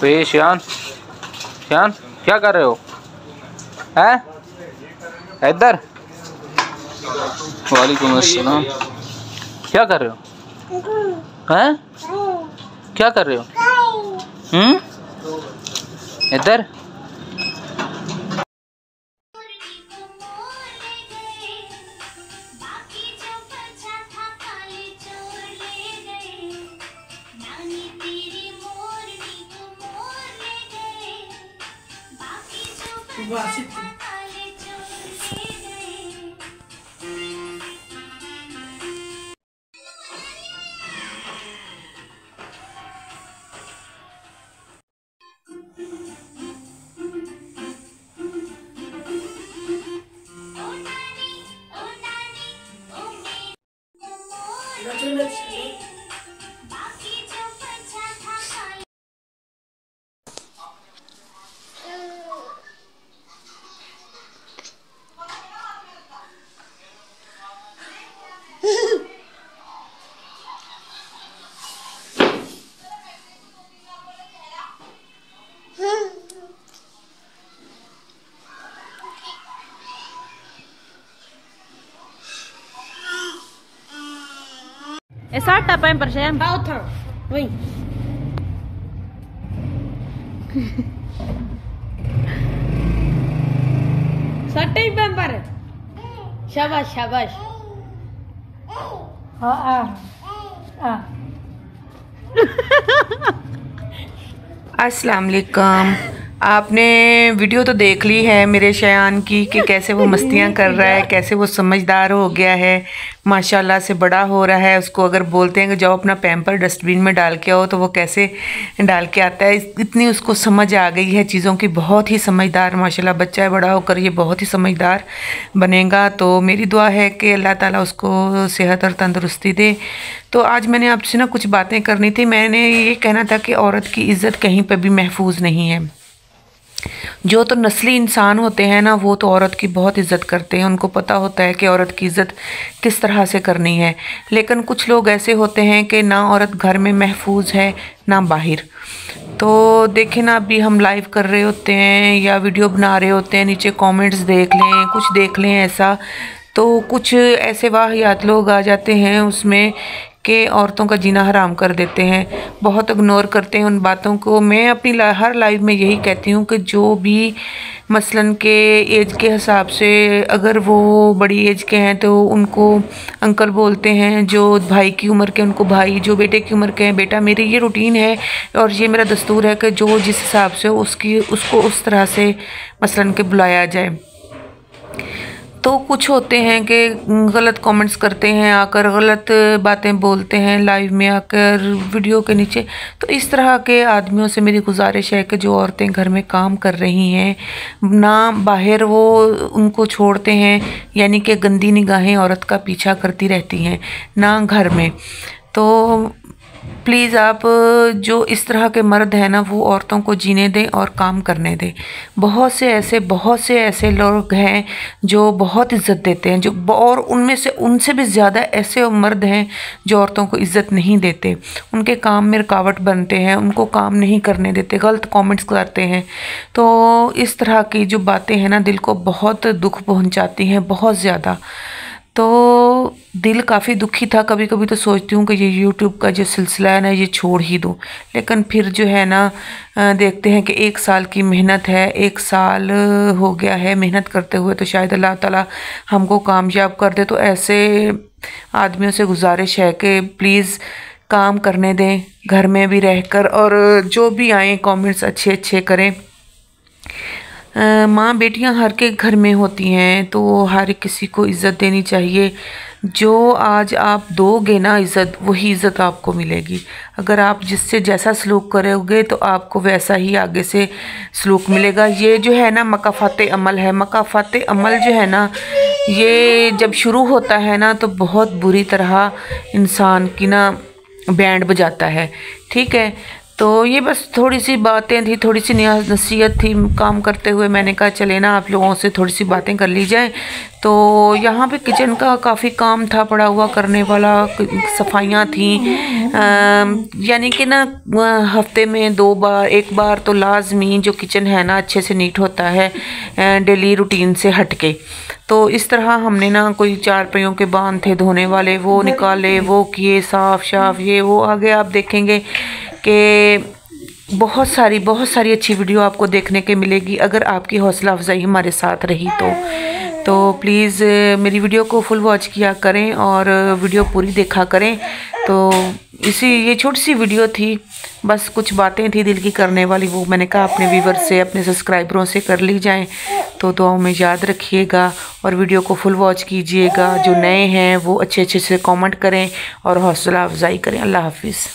तो ये शान शान क्या कर रहे हो? हैं इधर। वालेकुम अस्सलाम। क्या कर रहे हो? हैं क्या कर रहे हो? इधर। ऐसा टाइम पर शयन था वही सट्टे पेपर शाबाश शाबाश अस्सलाम वालेकुम। आपने वीडियो तो देख ली है मेरे शयान की कि कैसे वो मस्तियाँ कर रहा है, कैसे वो समझदार हो गया है, माशाल्लाह से बड़ा हो रहा है। उसको अगर बोलते हैं कि जाओ अपना पैम्पर डस्टबिन में डाल के आओ तो वो कैसे डाल के आता है। इतनी उसको समझ आ गई है चीज़ों की, बहुत ही समझदार माशाल्लाह बच्चा है। बड़ा होकर ये बहुत ही समझदार बनेगा। तो मेरी दुआ है कि अल्लाह ताला उसको सेहत और तंदुरुस्ती दे। तो आज मैंने आपसे ना कुछ बातें करनी थी। मैंने ये कहना था कि औरत की इज़्ज़त कहीं पर भी महफूज नहीं है। जो तो नस्ली इंसान होते हैं ना, वो तो औरत की बहुत इज़्ज़त करते हैं। उनको पता होता है कि औरत की इज़्ज़त किस तरह से करनी है। लेकिन कुछ लोग ऐसे होते हैं कि ना औरत घर में महफूज है ना बाहर। तो देखें ना, अभी हम लाइव कर रहे होते हैं या वीडियो बना रहे होते हैं, नीचे कमेंट्स देख लें, कुछ देख लें ऐसा, तो कुछ ऐसे वाहियात लोग आ जाते हैं उसमें कि औरतों का जीना हराम कर देते हैं, बहुत इग्नोर करते हैं उन बातों को। मैं अपनी हर लाइव में यही कहती हूँ कि जो भी मसलन के एज के हिसाब से, अगर वो बड़ी एज के हैं तो उनको अंकल बोलते हैं, जो भाई की उम्र के उनको भाई, जो बेटे की उम्र के हैं बेटा। मेरी ये रूटीन है और ये मेरा दस्तूर है कि जो जिस हिसाब से उसको उस तरह से मसलन के बुलाया जाए। तो कुछ होते हैं कि गलत कमेंट्स करते हैं, आकर गलत बातें बोलते हैं लाइव में आकर वीडियो के नीचे। तो इस तरह के आदमियों से मेरी गुजारिश है कि जो औरतें घर में काम कर रही हैं ना, बाहर वो उनको छोड़ते हैं, यानी कि गंदी निगाहें औरत का पीछा करती रहती हैं ना घर में। तो प्लीज़ आप जो इस तरह के मर्द हैं ना, वो औरतों को जीने दें और काम करने दें। बहुत से ऐसे लोग हैं जो बहुत इज़्ज़त देते हैं, जो और उनसे भी ज़्यादा ऐसे मर्द हैं जो औरतों को इज़्ज़त नहीं देते, उनके काम में रुकावट बनते हैं, उनको काम नहीं करने देते, गलत कमेंट्स करते हैं। तो इस तरह की जो बातें हैं ना, दिल को बहुत दुख पहुँचाती हैं, बहुत ज़्यादा। तो दिल काफ़ी दुखी था। कभी कभी तो सोचती हूँ कि ये यूट्यूब का जो सिलसिला है ना, ये छोड़ ही दूँ। लेकिन फिर जो है ना, देखते हैं कि 1 साल की मेहनत है, 1 साल हो गया है मेहनत करते हुए, तो शायद अल्लाह ताला हमको कामयाब कर दे। तो ऐसे आदमियों से गुजारिश है कि प्लीज़ काम करने दें घर में भी रहकर, और जो भी आए कमेंट्स अच्छे अच्छे करें। माँ बेटियाँ हर के घर में होती हैं, तो हर किसी को इज़्ज़त देनी चाहिए। जो आज आप दोगे ना इज़्ज़त, वही इज़्ज़त आपको मिलेगी। अगर आप जिससे जैसा सलूक करोगे तो आपको वैसा ही आगे से सलूक मिलेगा। ये जो है ना मकाफ़ाते अमल है। मकाफ़ाते अमल जो है ना, ये जब शुरू होता है ना तो बहुत बुरी तरह इंसान की ना बैंड बजाता है, ठीक है। तो ये बस थोड़ी सी बातें थी, थोड़ी सी नसीहत थी। काम करते हुए मैंने कहा चले ना आप लोगों से थोड़ी सी बातें कर ली जाए। तो यहाँ पे किचन का काफ़ी काम था पड़ा हुआ करने वाला, सफाइयाँ थी, यानी कि ना हफ्ते में 2 बार, 1 बार तो लाजमी जो किचन है ना अच्छे से नीट होता है डेली रूटीन से हटके। तो इस तरह हमने ना कोई 4 पहियों के बांध थे धोने वाले, वो निकाले, वो किए साफ शाफ, ये वो। आगे आप देखेंगे कि बहुत सारी अच्छी वीडियो आपको देखने के मिलेगी अगर आपकी हौसला अफजाई हमारे साथ रही तो प्लीज़ मेरी वीडियो को फुल वॉच किया करें और वीडियो पूरी देखा करें। तो ये छोटी सी वीडियो थी, बस कुछ बातें थी दिल की करने वाली, वो मैंने कहा अपने व्यूवर से, अपने सब्सक्राइबरों से कर ली जाएं। तो दुआओं में याद रखिएगा और वीडियो को फुल वॉच कीजिएगा। जो नए हैं वो अच्छे से कमेंट करें और हौसला अफजाई करें। अल्लाह हाफिज़।